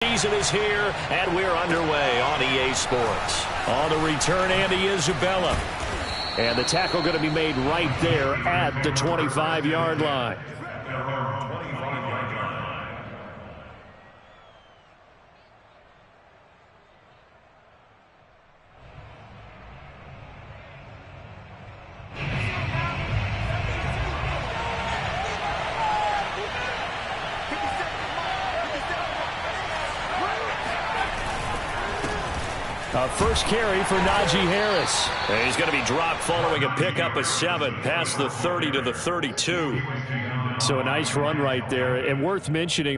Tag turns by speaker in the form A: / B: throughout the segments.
A: Season is here, and we're underway on EA Sports. On the return, Andy Isabella. And the tackle going to be made right there at the 25-yard line. First carry for Najee Harris. And he's going to be dropped following a pickup of 7 past the 30 to the 32. So a nice run right there, and worth mentioning.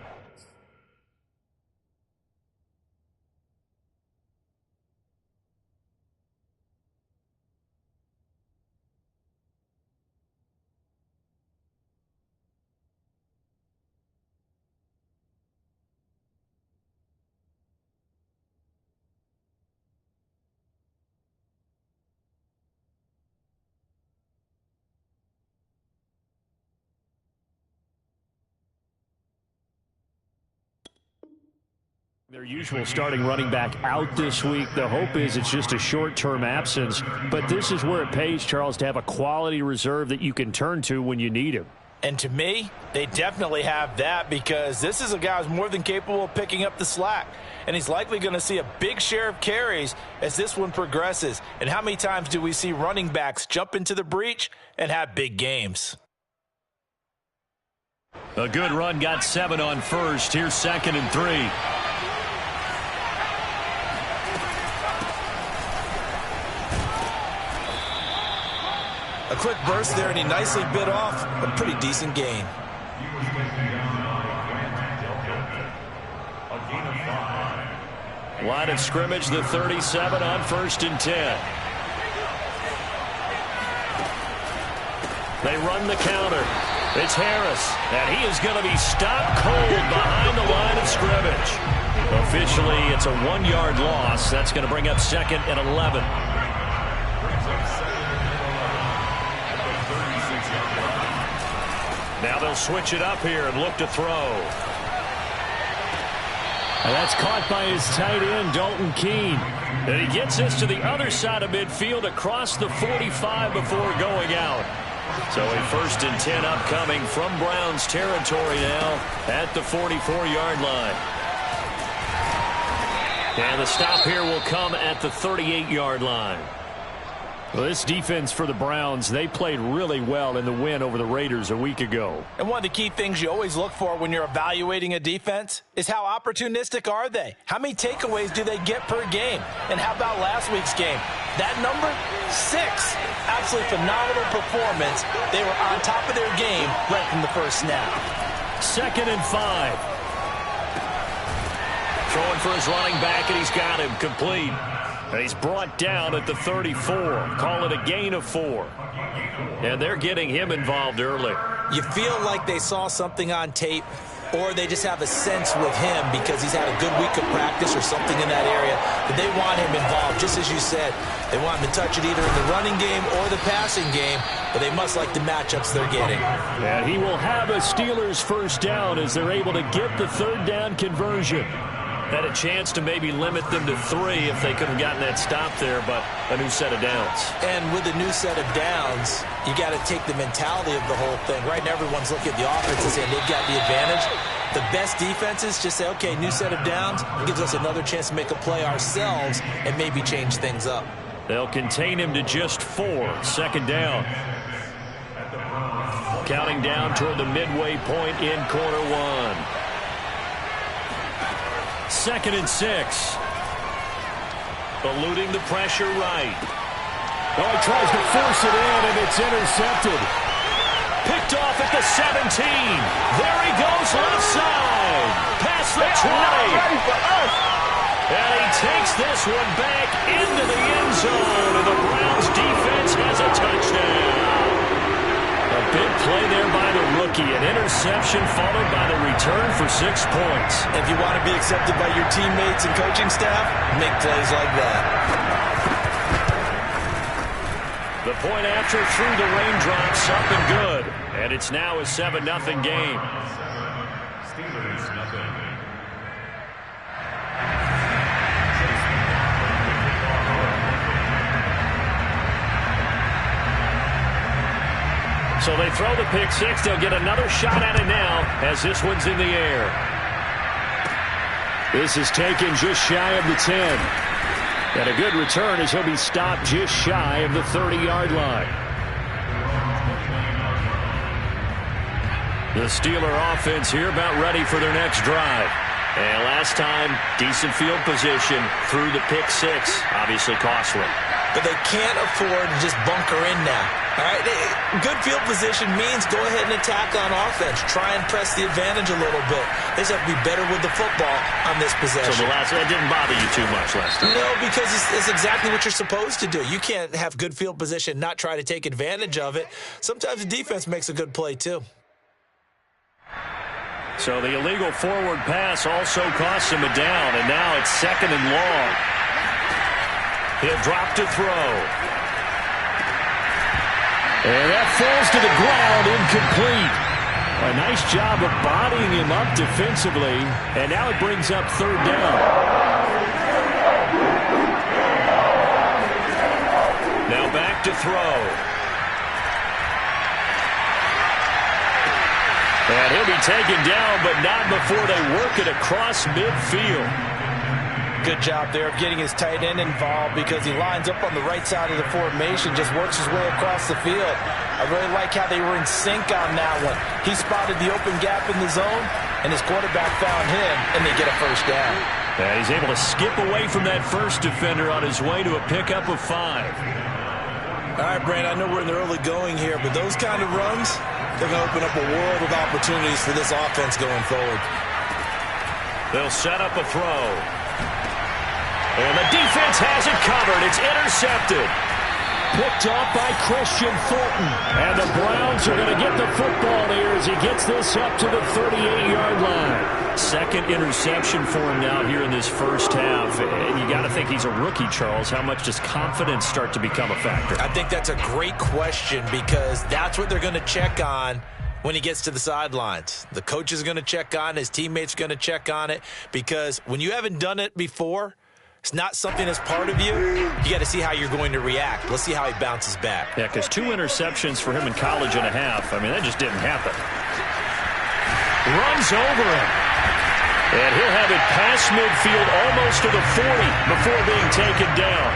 A: Their usual starting running back out this week. The hope is it's just a short-term absence. But this is where it pays, Charles, to have a quality reserve that you can turn to when you need him.
B: And to me, they definitely have that, because this is a guy who's more than capable of picking up the slack. And he's likely going to see a big share of carries as this one progresses. And how many times do we see running backs jump into the breach and have big games?
A: A good run, got 7 on first. Here's 2nd and 3.
B: A quick burst there, and he nicely bit off a pretty decent gain.
A: Line of scrimmage, the 37 on 1st and 10. They run the counter. It's Harris, and he is going to be stopped cold behind the line of scrimmage. Officially, it's a 1-yard loss. That's going to bring up 2nd and 11. Now they'll switch it up here and look to throw. And that's caught by his tight end, Dalton Keene. And he gets this to the other side of midfield across the 45 before going out. So a 1st and 10 upcoming from Browns territory now at the 44-yard line. And the stop here will come at the 38-yard line. Well, this defense for the Browns, they played really well in the win over the Raiders a week ago.
B: And one of the key things you always look for when you're evaluating a defense is how opportunistic are they? How many takeaways do they get per game? And how about last week's game? That number, 6. Absolutely phenomenal performance. They were on top of their game right from the first snap.
A: 2nd and 5. Throwing for his running back, and he's got him complete. And he's brought down at the 34. Call it a gain of 4. And they're getting him involved early.
B: You feel like they saw something on tape, or they just have a sense with him because he's had a good week of practice or something in that area that they want him involved. Just as you said, they want him to touch it either in the running game or the passing game, but they must like the matchups they're getting.
A: And he will have a Steelers first down as they're able to get the 3rd down conversion. Had a chance to maybe limit them to 3 if they could have gotten that stop there, but a new set of downs.
B: And with a new set of downs, you got to take the mentality of the whole thing. Right now, everyone's looking at the offense and saying they've got the advantage. The best defenses just say, okay, new set of downs. It gives us another chance to make a play ourselves and maybe change things up.
A: They'll contain him to just 4. 2nd down. Counting down toward the midway point in quarter 1. 2nd and 6. Eluding the pressure right.
C: Oh, he tries to force it in, and it's intercepted.
A: Picked off at the 17. There he goes left side. Past the 20. And he takes this one back into the end zone, and the Browns defense has a touchdown. A big play there by the rookie. An interception followed by the return for 6 points.
B: If you want to be accepted by your teammates and coaching staff, make plays like that.
A: The point after through the raindrops, up and good. And it's now a 7-0 game. Steelers nothing. So they throw the pick six. They'll get another shot at it now as this one's in the air. This is taken just shy of the 10. And a good return as he'll be stopped just shy of the 30-yard line. The Steeler offense here about ready for their next drive. And last time, decent field position through the pick six. Obviously costly.
B: But they can't afford to just bunker in now. All right, good field position means go ahead and attack on offense. Try and press the advantage a little bit. They just have to be better with the football on this possession.
A: So that didn't bother you too much last time?
B: No, because it's exactly what you're supposed to do. You can't have good field position, not try to take advantage of it. Sometimes the defense makes a good play too.
A: So the illegal forward pass also costs him a down, and now it's 2nd and long. He'll drop to throw. And that falls to the ground, incomplete. A nice job of bodying him up defensively, and now it brings up 3rd down. Now back to throw. And he'll be taken down, but not before they work it across midfield.
B: Good job there of getting his tight end involved because he lines up on the right side of the formation, just works his way across the field. I really like how they were in sync on that one. He spotted the open gap in the zone, and his quarterback found him, and they get a 1st down.
A: And he's able to skip away from that first defender on his way to a pickup of 5.
B: All right, Brand, I know we're in the early going here, but those kind of runs, they're going to open up a world of opportunities for this offense going forward.
A: They'll set up a throw. And the defense has it covered. It's intercepted. Picked off by Christian Thornton. And the Browns are going to get the football here as he gets this up to the 38-yard line. 2nd interception for him now here in this first half. And you got to think he's a rookie, Charles. How much does confidence start to become a factor?
B: I think that's a great question because that's what they're going to check on when he gets to the sidelines. The coach is going to check on, his teammates are going to check on it because when you haven't done it before, it's not something that's part of you. You got to see how you're going to react. Let's see how he bounces back.
A: Yeah, because 2 interceptions for him in college and a half. I mean, that just didn't happen. Runs over him. And he'll have it past midfield almost to the 40 before being taken down.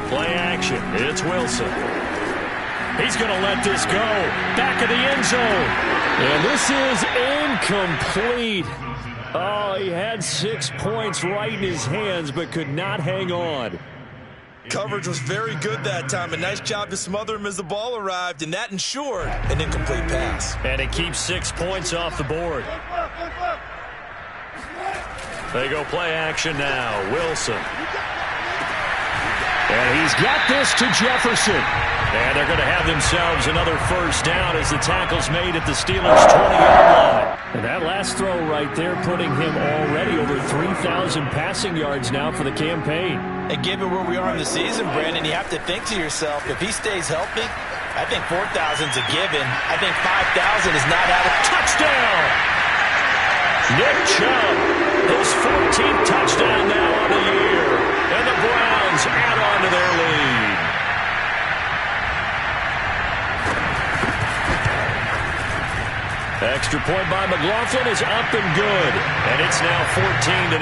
A: Play action. It's Wilson. He's going to let this go. Back of the end zone. And this is incomplete. Oh, he had 6 points right in his hands, but could not hang on.
B: Coverage was very good that time. A nice job to smother him as the ball arrived, and that ensured an incomplete pass.
A: And it keeps 6 points off the board. They go play action now. Wilson. And he's got this to Jefferson. And they're going to have themselves another 1st down as the tackle's made at the Steelers' 20-yard line. And that last throw right there putting him already over 3,000 passing yards now for the campaign.
B: And given where we are in the season, Brandon, you have to think to yourself, if he stays healthy, I think 4,000's a given. I think 5,000 is not out of touchdown.
A: Nick Chubb, his 14th touchdown now on the year. And the Browns add on to their lead. Extra point by McLaughlin is up and good. And it's now 14-0.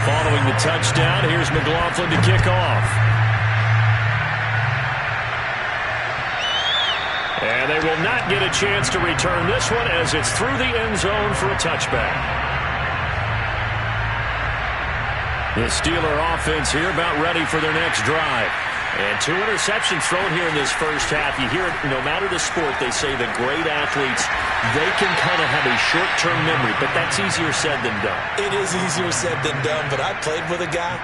A: Following the touchdown, here's McLaughlin to kick off. And they will not get a chance to return this one as it's through the end zone for a touchback. The Steeler offense here about ready for their next drive. And 2 interceptions thrown here in this first half. You hear it, no matter the sport, they say the great athletes, they can kind of have a short-term memory, but that's easier said than done.
B: It is easier said than done, but I played with a guy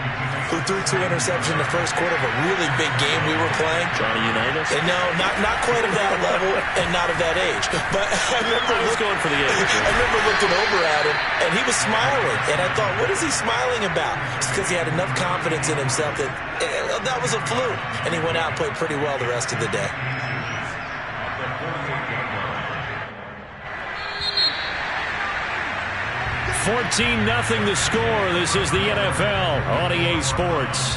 B: who threw 2 interceptions in the first quarter of a really big game we were playing.
A: Johnny Unitas?
B: And no, not quite of that level and not of that age. But I was
A: going for the age.
B: I remember looking over at him, and he was smiling. And I thought, what is he smiling about? It's because he had enough confidence in himself that that was a fluke. And he went out and played pretty well the rest of the day.
A: 14-0 the score. This is the NFL on EA Sports.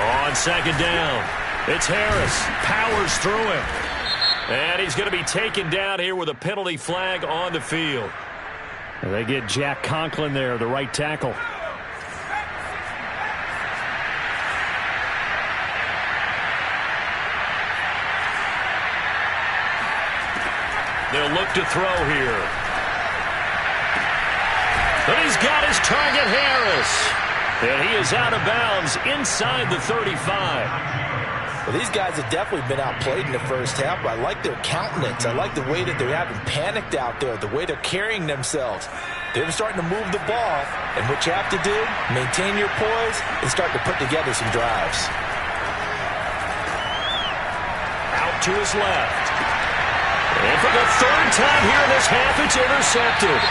A: On second down, it's Harris. Powers through him. And he's going to be taken down here with a penalty flag on the field.
C: And they get Jack Conklin there, the right tackle.
A: They'll look to throw here. But he's got his target, Harris. And he is out of bounds inside the 35.
B: Well, these guys have definitely been outplayed in the first half, but I like their countenance. I like the way that they haven't panicked out there, the way they're carrying themselves. They're starting to move the ball, and what you have to do, maintain your poise and start to put together some drives.
A: Out to his left. And for the third time here in this half, it's intercepted.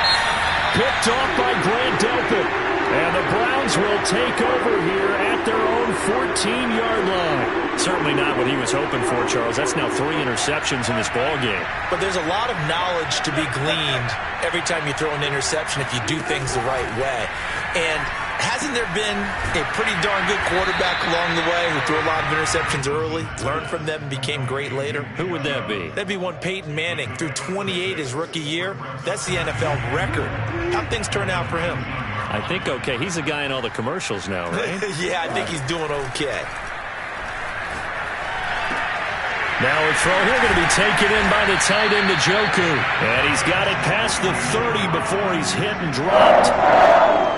A: Picked off by Grant Delpit. And the Browns will take over here at their own 14-yard line. Certainly not what he was hoping for, Charles. That's now 3 interceptions in this ball game.
B: But there's a lot of knowledge to be gleaned every time you throw an interception if you do things the right way. And hasn't there been a pretty darn good quarterback along the way who threw a lot of interceptions early, learned from them, and became great later?
A: Who would that be?
B: That'd be one Peyton Manning. Threw 28 his rookie year. That's the NFL record. How'd things turn out for him?
A: I think okay. He's the guy in all the commercials now, right?
B: Yeah, I think he's doing okay.
A: Now a throw here going to be taken in by the tight end, Njoku. And he's got it past the 30 before he's hit and dropped.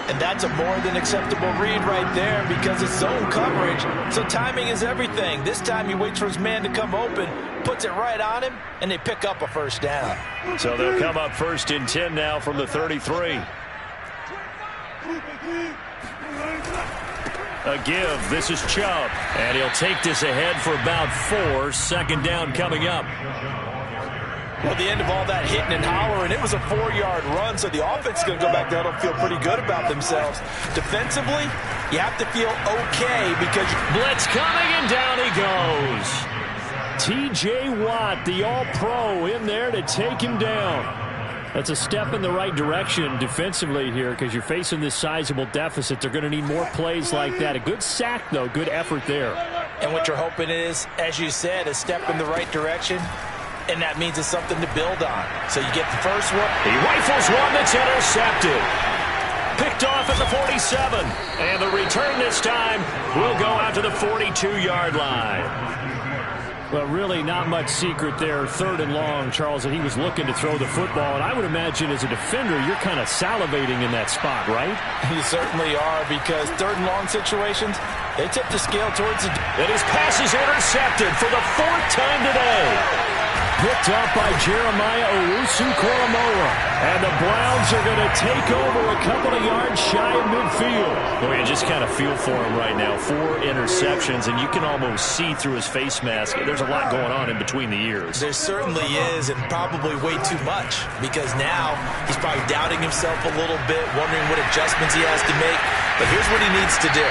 B: And that's a more than acceptable read right there because it's zone coverage. So timing is everything. This time he waits for his man to come open, puts it right on him, and they pick up a first down.
A: So they'll come up 1st and 10 now from the 33. A give. This is Chubb. And he'll take this ahead for about 4. Second down coming up.
B: Well, the end of all that hitting and hollering, it was a 4-yard run, so the offense is going to go back down and feel pretty good about themselves. Defensively, you have to feel okay because
A: blitz coming, and down he goes. T.J. Watt, the all-pro, in there to take him down. That's a step in the right direction defensively here because you're facing this sizable deficit. They're going to need more plays like that. A good sack, though. Good effort there.
B: And what you're hoping is, as you said, a step in the right direction, and that means it's something to build on. So you get the first one.
A: He rifles one that's intercepted. Picked off at the 47. And the return this time will go out to the 42-yard line.
C: Well, really not much secret there. 3rd and long, Charles, and he was looking to throw the football. And I would imagine as a defender, you're kind of salivating in that spot, right?
B: You certainly are because 3rd and long situations, they tip the scale towards the...
A: And his pass is intercepted for the 4th time today. Picked off by Jeremiah Owusu-Koramoah. And the Browns are going to take over a couple of yards shy of midfield. Boy, you just kind of feel for him right now. 4 interceptions, and you can almost see through his face mask. There's a lot going on in between the ears.
B: There certainly is, and probably way too much, because now he's probably doubting himself a little bit, wondering what adjustments he has to make. But here's what he needs to do.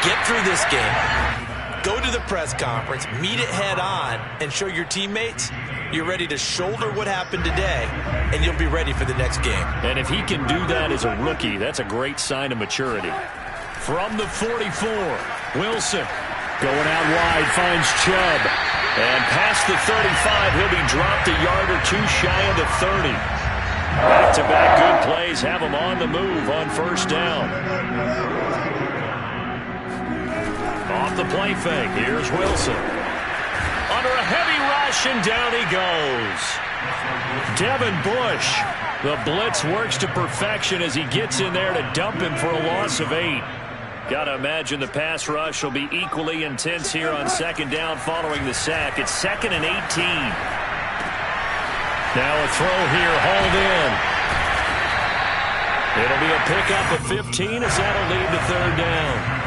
B: Get through this game. Go to the press conference, meet it head on, and show your teammates you're ready to shoulder what happened today, and you'll be ready for the next game.
A: And if he can do that as a rookie, that's a great sign of maturity. From the 44, Wilson going out wide, finds Chubb. And past the 35, he'll be dropped a yard or 2 shy of the 30. Back-to-back good plays have him on the move on 1st down. Off the play fake, here's Wilson. Under a heavy rush, and down he goes. Devin Bush. The blitz works to perfection as he gets in there to dump him for a loss of 8. Got to imagine the pass rush will be equally intense here on 2nd down following the sack. It's 2nd and 18. Now a throw here, hauled in. It'll be a pickup of 15 as that'll lead to 3rd down.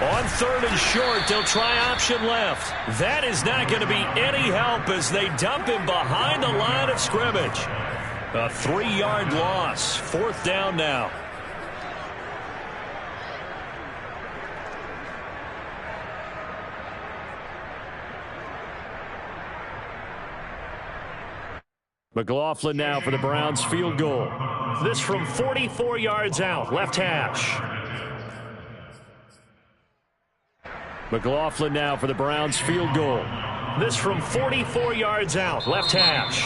A: On 3rd and short, they'll try option left. That is not going to be any help as they dump him behind the line of scrimmage. A 3-yard loss. 4th down now.
C: McLaughlin now for the Browns field goal. This from 44 yards out, left hash. McLaughlin now for the Browns field goal. This from 44 yards out, left hash.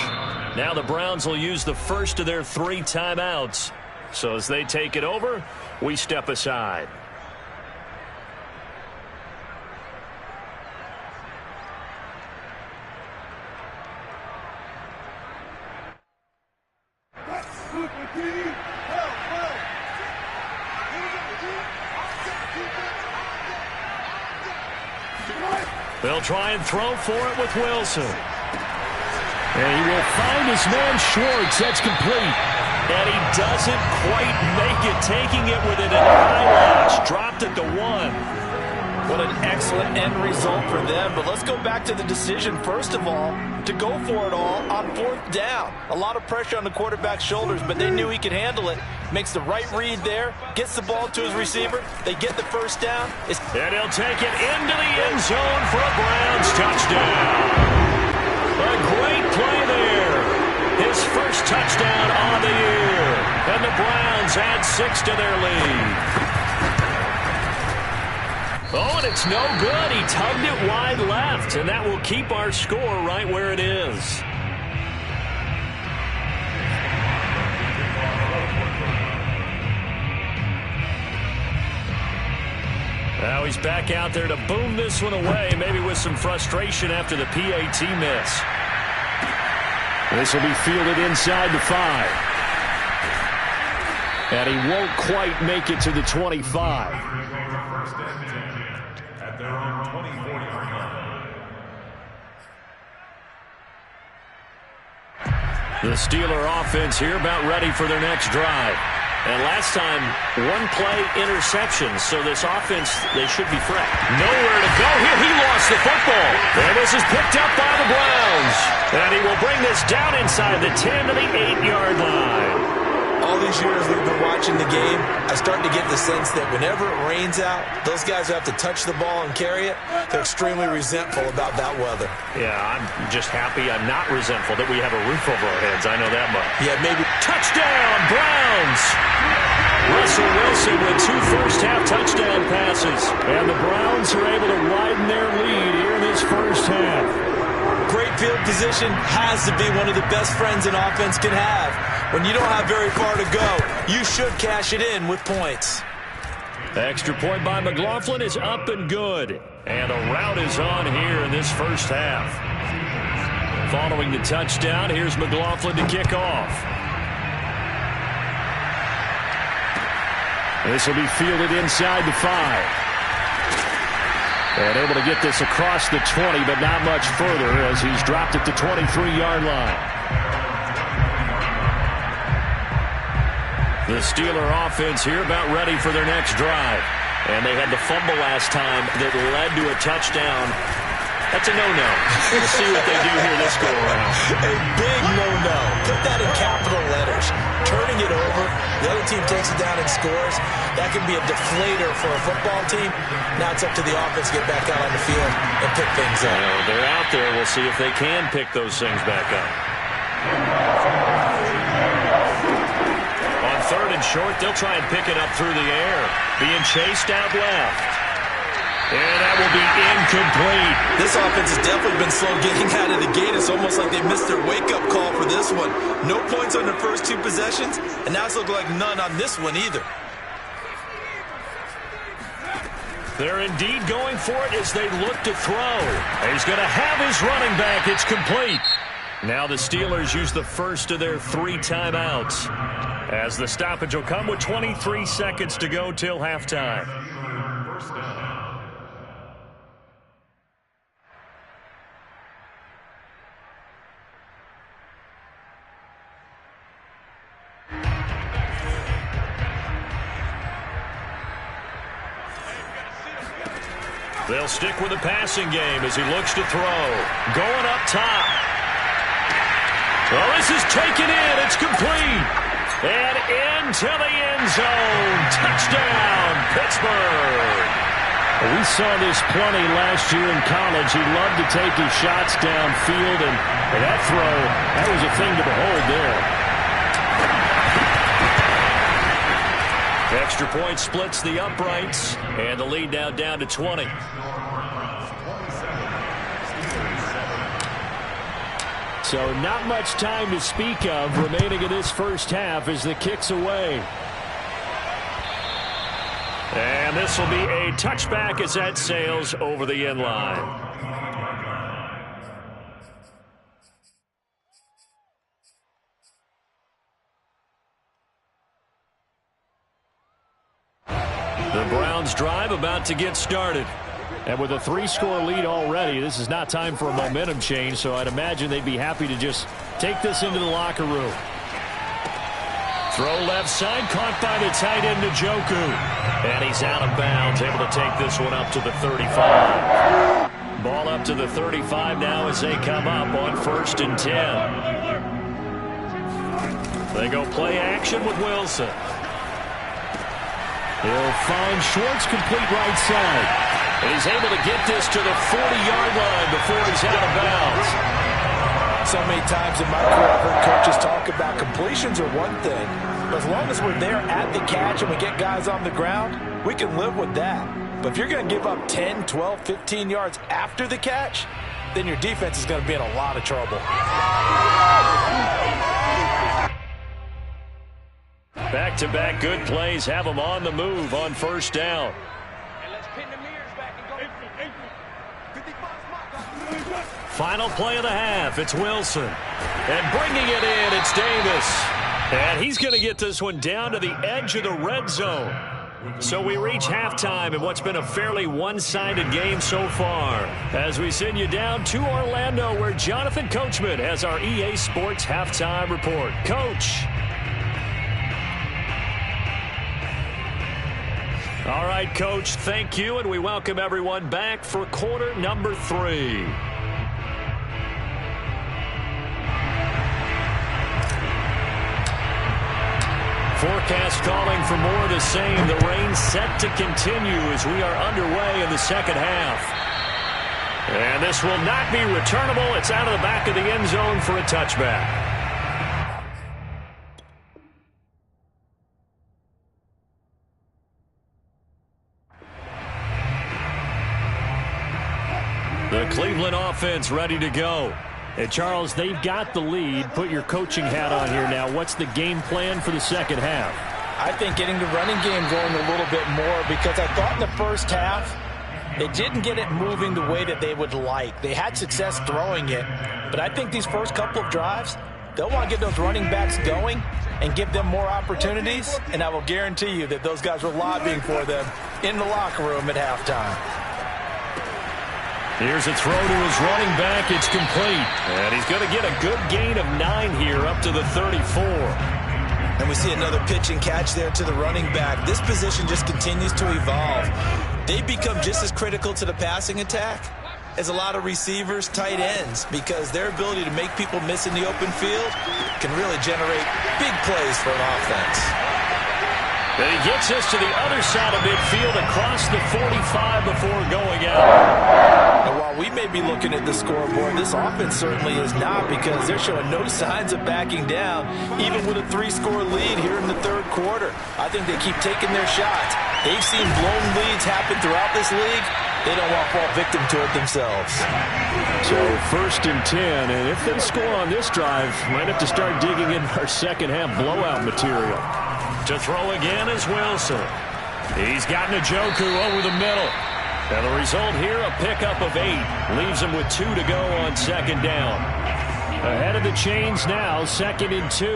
C: Now the Browns will use the first of their 3 timeouts. So as they take it over, we step aside. They'll try and throw for it with Wilson. And he will find his man Schwartz. That's complete. And he doesn't quite make it, taking it within an eyelash. Dropped it to 1.
B: What an excellent end result for them. But let's go back to the decision, first of all, to go for it all on 4th down. A lot of pressure on the quarterback's shoulders, but they knew he could handle it. Makes the right read there, gets the ball to his receiver. They get the first down.
A: And he'll take it into the end zone for a Browns touchdown. A great play there. His first touchdown on the year. And the Browns add 6 to their lead. Oh, and it's no good. He tugged it wide left, and that will keep our score right where it is. Now he's back out there to boom this one away, maybe with some frustration after the PAT miss. This will be fielded inside the 5. And he won't quite make it to the 25.
D: At their own 24-yard line.
A: The Steeler offense here about ready for their next drive. And last time, 1 play interception, so this offense, they should be fresh. Nowhere to go here. He lost the football. And this is picked up by the Browns. And he will bring this down inside the 10 to the 8-yard line.
B: All these years we've been watching the game, I start to get the sense that whenever it rains out, those guys who have to touch the ball and carry it, they're extremely resentful about that weather.
A: Yeah, I'm just happy I'm not resentful that we have a roof over our heads. I know that much.
B: Yeah, maybe.
A: Touchdown, Browns! Russell Wilson with 2 first-half touchdown passes. And the Browns are able to widen their lead here in this first half.
B: Great field position has to be one of the best friends an offense can have. When you don't have very far to go, you should cash it in with points.
A: Extra point by McLaughlin is up and good. And a rout is on here in this first half. Following the touchdown, here's McLaughlin to kick off. This will be fielded inside the 5. And able to get this across the 20, but not much further as he's dropped it to 23-yard line. The Steeler offense here about ready for their next drive. And they had the fumble last time that led to a touchdown. That's a no-no. We'll see what they do here this go-around.
B: A big no-no. Put that in capital letters. Turning it over, the other team takes it down and scores. That can be a deflator for a football team. Now it's up to the offense to get back out on the field and pick things up.
A: They're out there. We'll see if they can pick those things back up. On 3rd and short, they'll try and pick it up through the air. Being chased out left. And that will be incomplete.
B: This offense has definitely been slow getting out of the gate. It's almost like they missed their wake-up call for this one. No points on their first 2 possessions, and now it's looking like none on this one either.
A: They're indeed going for it as they look to throw. He's going to have his running back. It's complete. Now the Steelers use the first of their 3 timeouts as the stoppage will come with 23 seconds to go till halftime. They'll stick with the passing game as he looks to throw. Going up top. Well, this is taken in. It's complete. And into the end zone. Touchdown, Pittsburgh.
C: We saw this plenty last year in college. He loved to take his shots downfield, and that throw, that was a thing to behold there. Extra point splits the uprights, and the lead now down to 20. So not much time to speak of remaining in this first half as the kick's away. And this will be a touchback as that sails over the end line. The Browns drive about to get started. And with a 3-score lead already, this is not time for a momentum change, so I'd imagine they'd be happy to just take this into the locker room. Throw left side, caught by the tight end Njoku. And he's out of bounds, able to take this one up to the 35. Ball up to the 35 now as they come up on 1st and 10. They go play action with Wilson. He'll find Schwartz, complete right side. And he's able to get this to the 40-yard line before he's out of bounds.
B: So many times in my career, I've heard coaches talk about completions are one thing. But as long as we're there at the catch and we get guys on the ground, we can live with that. But if you're going to give up 10, 12, 15 yards after the catch, then your defense is going to be in a lot of trouble.
C: Back-to-back good plays have them on the move on 1st down. Final play of the half. It's Wilson. And bringing it in, it's Davis. And he's going to get this one down to the edge of the red zone. So we reach halftime in what's been a fairly one-sided game so far. As we send you down to Orlando, where Jonathan Coachman has our EA Sports halftime report. Coach. All right, Coach, thank you, and we welcome everyone back for quarter number 3. Forecast calling for more of the same. The rain set to continue as we are underway in the second half. And this will not be returnable. It's out of the back of the end zone for a touchback. The Cleveland offense ready to go. And Charles, they've got the lead. Put your coaching hat on here now. What's the game plan for the second half?
B: I think getting the running game going a little bit more, because I thought in the first half they didn't get it moving the way that they would like. They had success throwing it, but I think these first couple of drives, they'll want to get those running backs going and give them more opportunities, and I will guarantee you that those guys were lobbying for them in the locker room at halftime.
C: Here's a throw to his running back. It's complete. And he's going to get a good gain of 9 here up to the 34.
B: And we see another pitch and catch there to the running back. This position just continues to evolve. They become just as critical to the passing attack as a lot of receivers, tight ends, because their ability to make people miss in the open field can really generate big plays for an offense.
C: And he gets us to the other side of midfield across the 45 before going out.
B: And while we may be looking at the scoreboard, this offense certainly is not, because they're showing no signs of backing down, even with a 3-score lead here in the third quarter. I think they keep taking their shots. They've seen blown leads happen throughout this league. They don't want to fall victim to it themselves.
C: So 1st and 10, and if they score on this drive, might have to start digging in our second half blowout material. To throw again is Wilson. He's got Njoku over the middle. And the result here, a pickup of 8. Leaves him with 2 to go on 2nd down. Ahead of the chains now, 2nd and 2.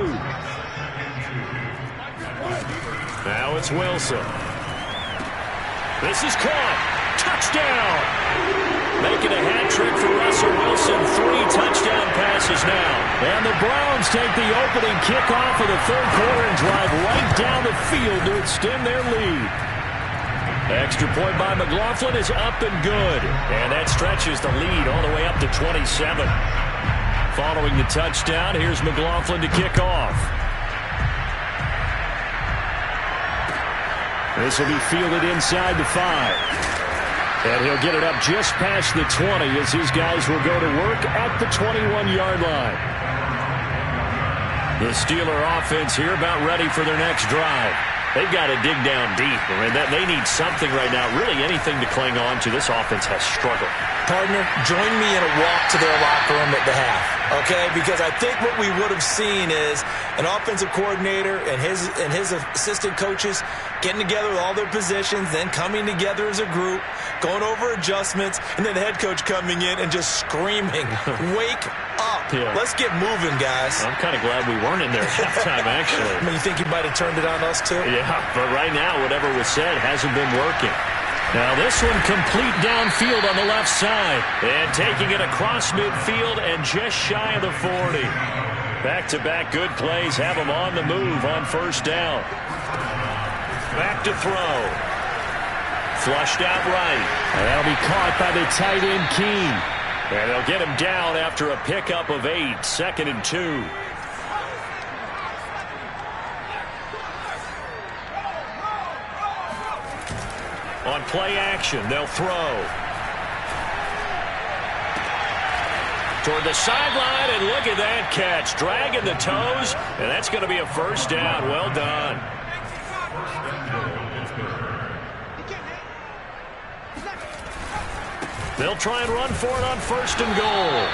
C: Now it's Wilson. This is caught. Touchdown! Making a hat trick for Russell Wilson. 3 touchdown passes now. And the Browns take the opening kickoff of the third quarter and drive right down the field to extend their lead. Extra point by McLaughlin is up and good. And that stretches the lead all the way up to 27. Following the touchdown, here's McLaughlin to kick off. This will be fielded inside the 5. And he'll get it up just past the 20 as his guys will go to work at the 21-yard line. The Steeler offense here about ready for their next drive. They've got to dig down deep. I mean, they need something right now, really anything to cling on to. This offense has struggled.
B: Partner, join me in a walk to their locker room at the half, okay? Because I think what we would have seen is an offensive coordinator and his assistant coaches getting together with all their positions, then coming together as a group, going over adjustments, and then the head coach coming in and just screaming, wake up. Yeah. Let's get moving, guys.
C: I'm kind of glad we weren't in there at halftime, actually.
B: I mean, you think you might have turned it on us, too?
C: Yeah, but right now, whatever was said hasn't been working. Now this one complete downfield on the left side. And taking it across midfield and just shy of the 40. Back-to-back good plays have them on the move on first down. Back to throw. Flushed out right. And that'll be caught by the tight end Keene. And they'll get him down after a pickup of 8, 2nd and 2. On play action, they'll throw. Toward the sideline, and look at that catch. Dragging the toes, and that's going to be a first down. Well done. They'll try and run for it on first and goal.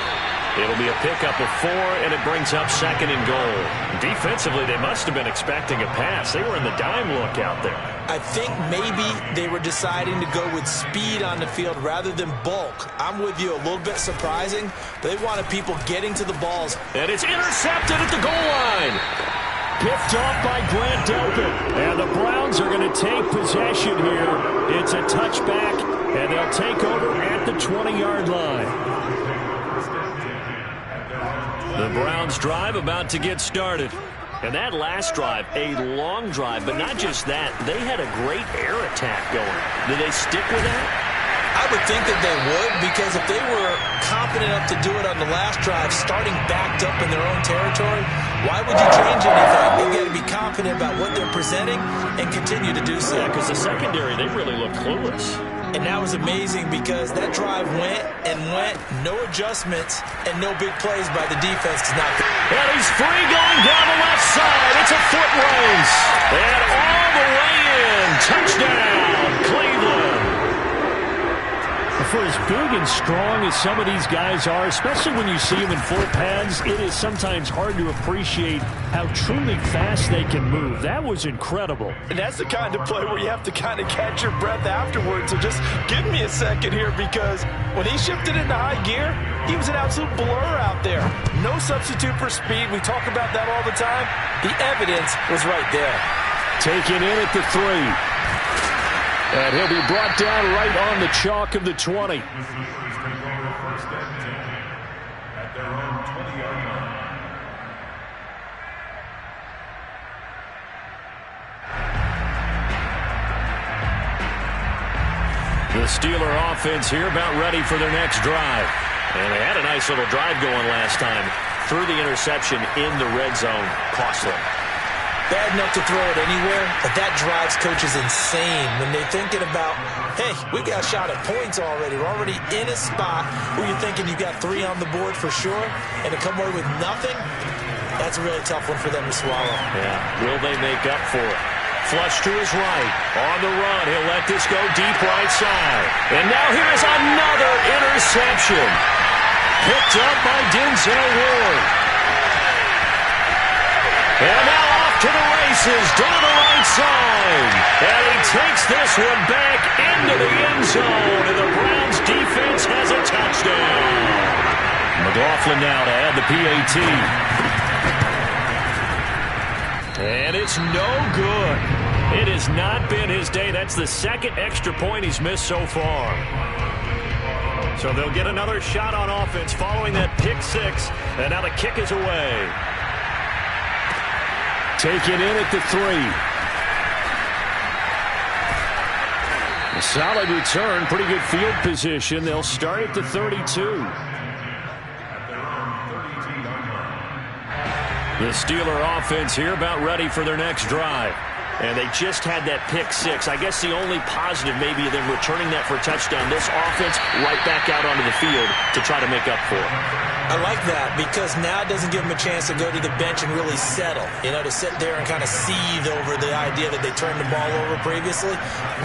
C: It'll be a pickup of 4, and it brings up 2nd and goal. Defensively, they must have been expecting a pass. They were in the dime look out there.
B: I think maybe they were deciding to go with speed on the field rather than bulk. I'm with you, a little bit surprising, but they wanted people getting to the balls.
C: And it's intercepted at the goal line. Picked off by Grant Delpit. And the Browns are going to take possession here. It's a touchback, and they'll take over at the 20-yard line. The Browns drive about to get started. And that last drive, a long drive, but not just that. They had a great air attack going. Did they stick with that?
B: I would think that they would, because if they were confident enough to do it on the last drive, starting backed up in their own territory, why would you change anything? They've got to be confident about what they're presenting and continue to do so.
C: Yeah, because the secondary, they really look clueless.
B: And that was amazing because that drive went and went, no adjustments and no big plays by the defense.
C: And he's free going down the left side. It's a foot race. And all the way in. Touchdown, Cleveland. For as big and strong as some of these guys are, especially when you see them in full pads, it is sometimes hard to appreciate how truly fast they can move. That was incredible.
B: And that's the kind of play where you have to kind of catch your breath afterwards. So just give me a second here, because when he shifted into high gear, he was an absolute blur out there. No substitute for speed. We talk about that all the time. The evidence was right there.
C: Taken in at the 3. And he'll be brought down right on the chalk of the 20. The Steeler offense here about ready for their next drive. And they had a nice little drive going last time. Threw the interception in the red zone. Costly.
B: Bad enough to throw it anywhere, but that drives coaches insane when they're thinking about, hey, we got a shot at points already. We're already in a spot where you're thinking you got 3 on the board for sure, and to come away with nothing, that's a really tough one for them to swallow.
C: Yeah, will they make up for it? Flush to his right. On the run, he'll let this go deep right side. And now here's another interception. Picked up by Denzel Ward. And now to the races, to the right side. And he takes this one back into the end zone. And the Browns defense has a touchdown. McLaughlin now to add the PAT. And it's no good. It has not been his day. That's the 2nd extra point he's missed so far. So they'll get another shot on offense following that pick 6. And now the kick is away. Taken in at the 3. A solid return, pretty good field position. They'll start at the 32. The Steeler offense here about ready for their next drive.
A: And they just had that pick six. I guess the only positive maybe of them returning that for a touchdown. This offense right back out onto the field to try to make up for it.
B: I like that because now it doesn't give them a chance to go to the bench and really settle. You know, to sit there and kind of seethe over the idea that they turned the ball over previously.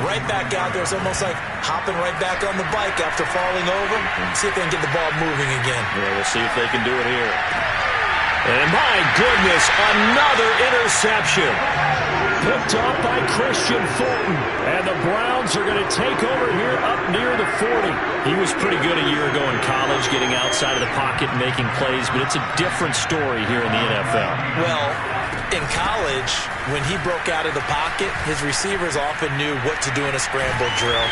B: Right back out there. It's almost like hopping right back on the bike after falling over. See if they can get the ball moving again.
A: Yeah, we'll see if they can do it here. And my goodness, another interception. Picked off by Christian Fulton. And the Browns are going to take over here up near the 40. He was pretty good a year ago in college, getting outside of the pocket and making plays, but it's a different story here in the NFL.
B: Well, in college, when he broke out of the pocket, his receivers often knew what to do in a scramble drill.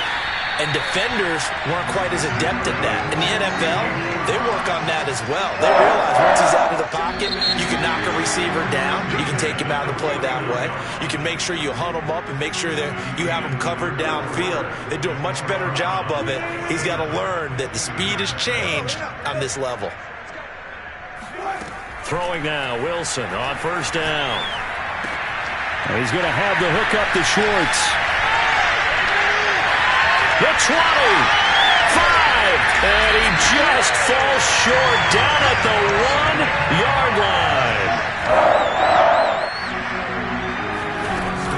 B: And defenders weren't quite as adept at that. In the NFL, they work on that as well. They realize once he's out of the pocket, you can knock a receiver down. You can take him out of the play that way. You can make sure you hunt him up and make sure that you have him covered downfield. They do a much better job of it. He's got to learn that the speed has changed on this level.
A: Throwing now, Wilson on first down. And he's going to have the hook up to Schwartz. The 20, 5, and he just falls short down at the 1-yard line.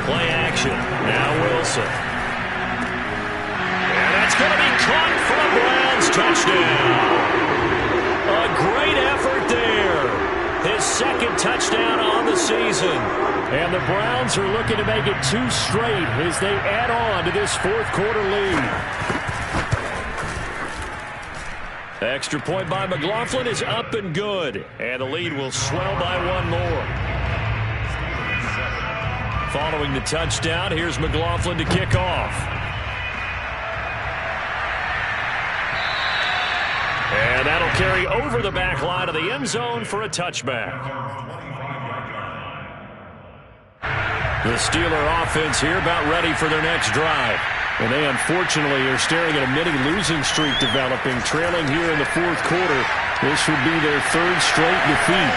A: Play action, now Wilson. And that's going to be caught for a Browns touchdown. A great effort there. His second touchdown on the season. And the Browns are looking to make it 2 straight as they add on to this fourth quarter lead. Extra point by McLaughlin is up and good. And the lead will swell by 1 more. Following the touchdown, here's McLaughlin to kick off. And that'll carry over the back line of the end zone for a touchback. The Steeler offense here about ready for their next drive. And they unfortunately are staring at a mini losing streak developing, trailing here in the fourth quarter. This would be their 3rd straight defeat.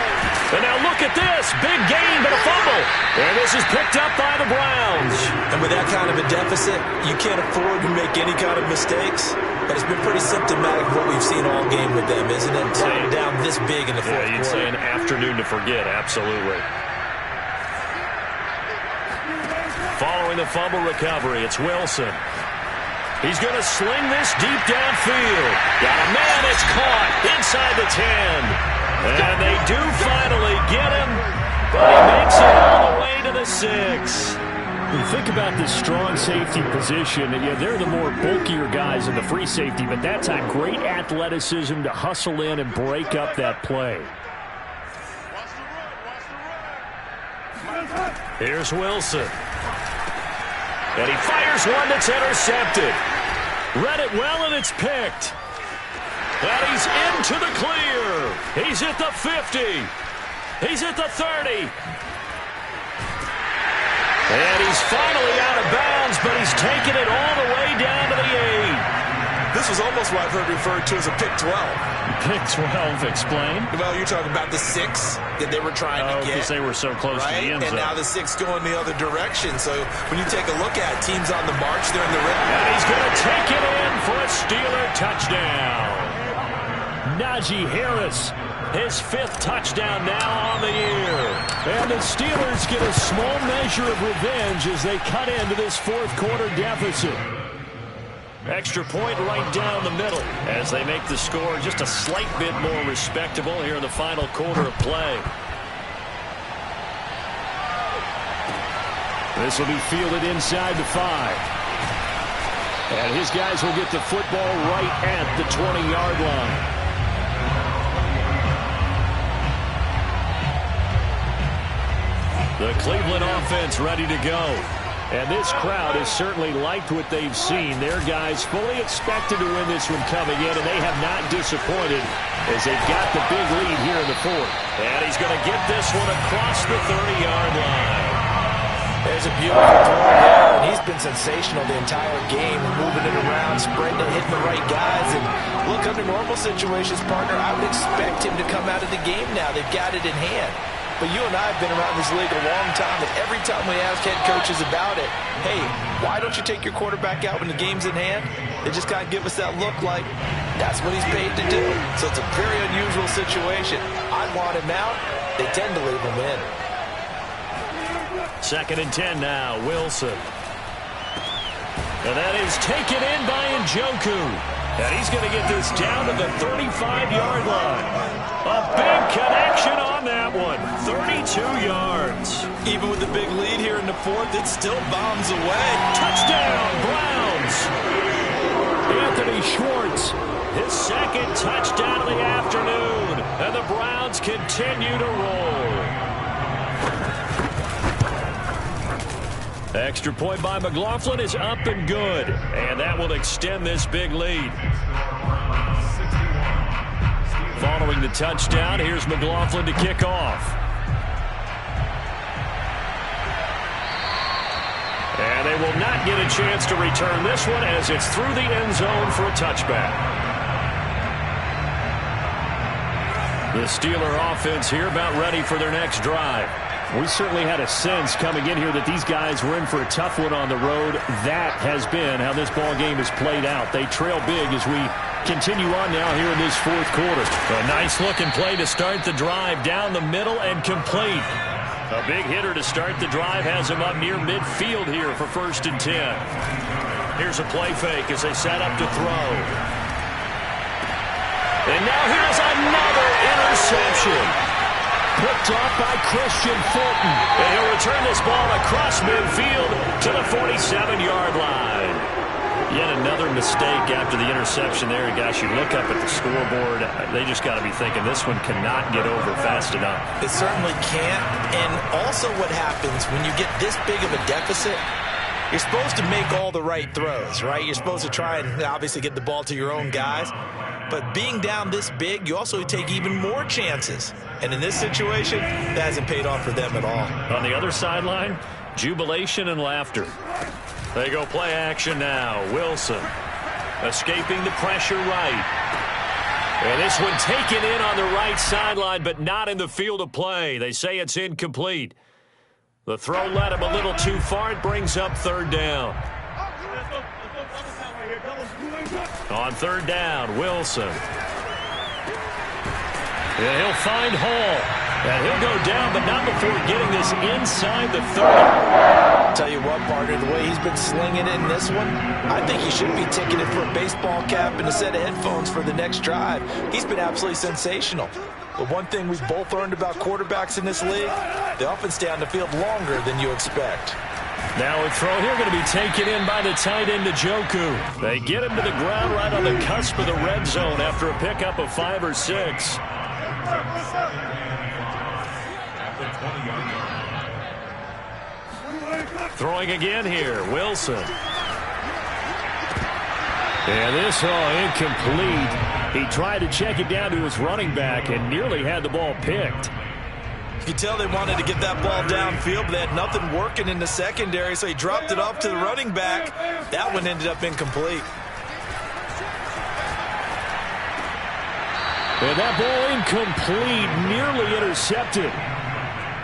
A: And now look at this. Big gain, but a fumble. And this is picked up by the Browns.
B: And with that kind of a deficit, you can't afford to make any kind of mistakes. But it's been pretty symptomatic of what we've seen all game with them, isn't it? Slowing down this big in the fourth quarter.
A: You'd say an afternoon to forget, absolutely. Following the fumble recovery, it's Wilson. He's going to sling this deep downfield. Got a man, it's caught inside the 10. And they do finally get him, but he makes it all the way to the 6.
C: When you think about this strong safety position, yeah, they're the more bulkier guys in the free safety, but that's a great athleticism to hustle in and break up that play.
A: Here's Wilson. And he fires one that's intercepted. Read it well, and it's picked. And he's into the clear. He's at the 50. He's at the 30. And he's finally out of bounds, but he's taken it all the way down to the 8.
B: This was almost what I've heard referred to as a pick 12.
C: Pick 12, explain.
B: Well, you're talking about the 6 that they were trying to get.
C: Because they were so close to the end zone.
B: And now the 6 going the other direction. So when you take a look at teams on the march, they're in the red.
A: And he's going to take it in for a Steeler touchdown.
C: Najee Harris,
A: his 5th touchdown now on the year.
C: And the Steelers get a small measure of revenge as they cut into this fourth quarter deficit.
A: Extra point right down the middle as they make the score just a slight bit more respectable here in the final quarter of play.
C: This will be fielded inside the 5. And his guys will get the football right at the 20-yard line.
A: The Cleveland offense ready to go.
C: And this crowd has certainly liked what they've seen. Their guys fully expected to win this one coming in, and they have not disappointed as they've got the big lead here in the 4th.
A: And he's going to get this one across the 30-yard line.
B: There's a beautiful throw there, and he's been sensational the entire game, moving it around, spreading it, hitting the right guys. And look, under normal situations, partner, I would expect him to come out of the game now. They've got it in hand. But you and I have been around this league a long time, and every time we ask head coaches about it, hey, why don't you take your quarterback out when the game's in hand? They just kind of give us that look like that's what he's paid to do. So it's a very unusual situation. I want him out. They tend to leave him in.
A: 2nd and 10 now, Wilson. And that is taken in by Njoku. And he's going to get this down to the 35-yard line. A big connection on that one. 32 yards.
B: Even with the big lead here in the 4th, it still bombs away.
A: Touchdown, Browns. Anthony Schwartz, his 2nd touchdown of the afternoon. And the Browns continue to roll. Extra point by McLaughlin is up and good. And that will extend this big lead. Following the touchdown, here's McLaughlin to kick off. And they will not get a chance to return this one as it's through the end zone for a touchback. The Steeler offense here about ready for their next drive. We certainly had a sense coming in here that these guys were in for a tough one on the road. That has been how this ball game has played out. They trail big as we continue on now here in this 4th quarter. A nice-looking play to start the drive down the middle and complete. A big hitter to start the drive has him up near midfield here for 1st and 10. Here's a play fake as they set up to throw. And now here's another interception. Picked off by Christian Fulton. And he'll return this ball across midfield to the 47-yard line. Yet another mistake after the interception there. Guys, you look up at the scoreboard. They just got to be thinking this one cannot get over fast enough.
B: It certainly can't. And also what happens when you get this big of a deficit, you're supposed to make all the right throws, right? You're supposed to try and obviously get the ball to your own guys. But being down this big, you also take even more chances. And in this situation, that hasn't paid off for them at all.
A: On the other sideline, jubilation and laughter. They go play action now. Wilson escaping the pressure right. And this one taken in on the right sideline, but not in the field of play. They say it's incomplete. The throw led him a little too far. It brings up 3rd down. On 3rd down, Wilson. And he'll find Hall. And he'll go down, but not before getting this inside the 30.
B: Tell you what, partner, the way he's been slinging it in this one, I think he should be ticketed for a baseball cap and a set of headphones for the next drive. He's been absolutely sensational. But one thing we've both learned about quarterbacks in this league, they often stay on the field longer than you expect.
A: Now a throw here going to be taken in by the tight end Njoku. They get him to the ground right on the cusp of the red zone after a pickup of 5 or 6. Throwing again here, Wilson. And this incomplete. He tried to check it down to his running back and nearly had the ball picked.
B: You can tell they wanted to get that ball downfield, but they had nothing working in the secondary, so he dropped it off to the running back. That one ended up incomplete.
A: And that ball incomplete, nearly intercepted.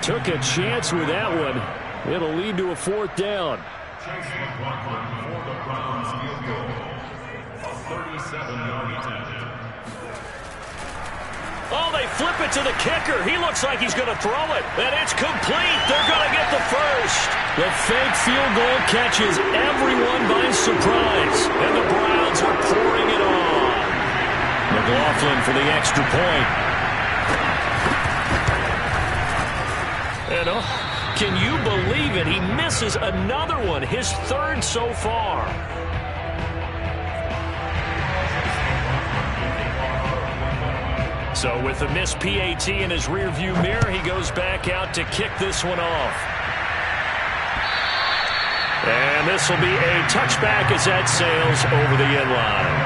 A: Took a chance with that one. It'll lead to a 4th down. Oh, they flip it to the kicker. He looks like he's going to throw it. And it's complete. They're going to get the first. The fake field goal catches everyone by surprise. And the Browns are pouring it on. McLaughlin for the extra point. And can you believe it? He misses another one, his 3rd so far. So with the missed PAT in his rearview mirror, he goes back out to kick this one off. And this will be a touchback as that sails over the end line.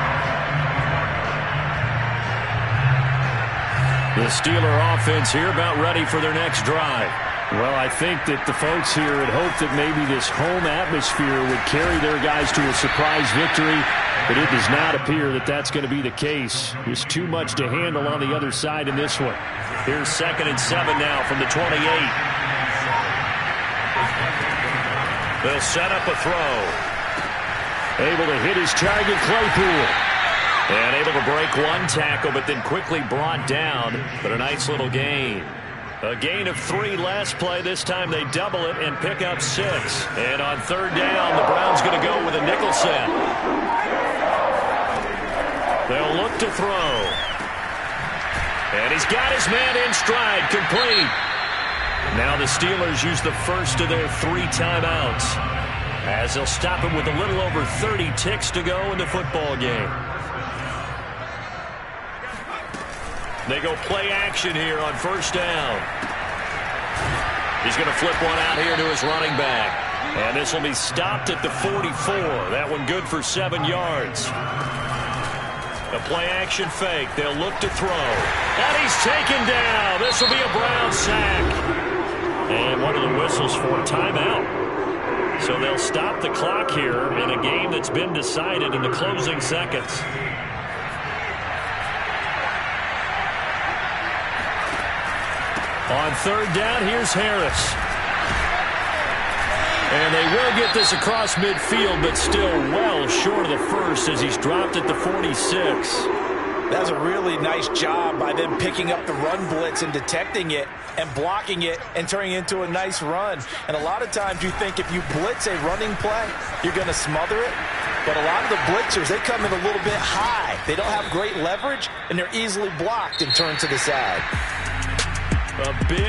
A: The Steeler offense here about ready for their next drive. Well, I think that the folks here had hoped that maybe this home atmosphere would carry their guys to a surprise victory.
C: But it does not appear that that's going to be the case. There's too much to handle on the other side in this one.
A: Here's 2nd and 7 now from the 28. They'll set up a throw.
C: Able to hit his target, Claypool.
A: And able to break one tackle, but then quickly brought down. But a nice little gain. A gain of 3 last play. This time they double it and pick up 6. And on 3rd down, the Browns going to go with a nickel set. They'll look to throw. And he's got his man in stride, complete. Now the Steelers use the first of their 3 timeouts, as they'll stop him with a little over 30 ticks to go in the football game. They go play action here on 1st down. He's going to flip one out here to his running back. And this will be stopped at the 44. That one good for 7 yards. A play action fake. They'll look to throw. And he's taken down. This will be a Brown sack. And one of the whistles for a timeout. So they'll stop the clock here in a game that's been decided in the closing seconds. On 3rd down, here's Harris. And they will get this across midfield, but still well short of the first as he's dropped at the 46.
B: That's a really nice job by them picking up the run blitz and detecting it and blocking it and turning it into a nice run. And a lot of times you think if you blitz a running play, you're going to smother it. But a lot of the blitzers, they come in a little bit high. They don't have great leverage, and they're easily blocked and turned to the side.
A: A big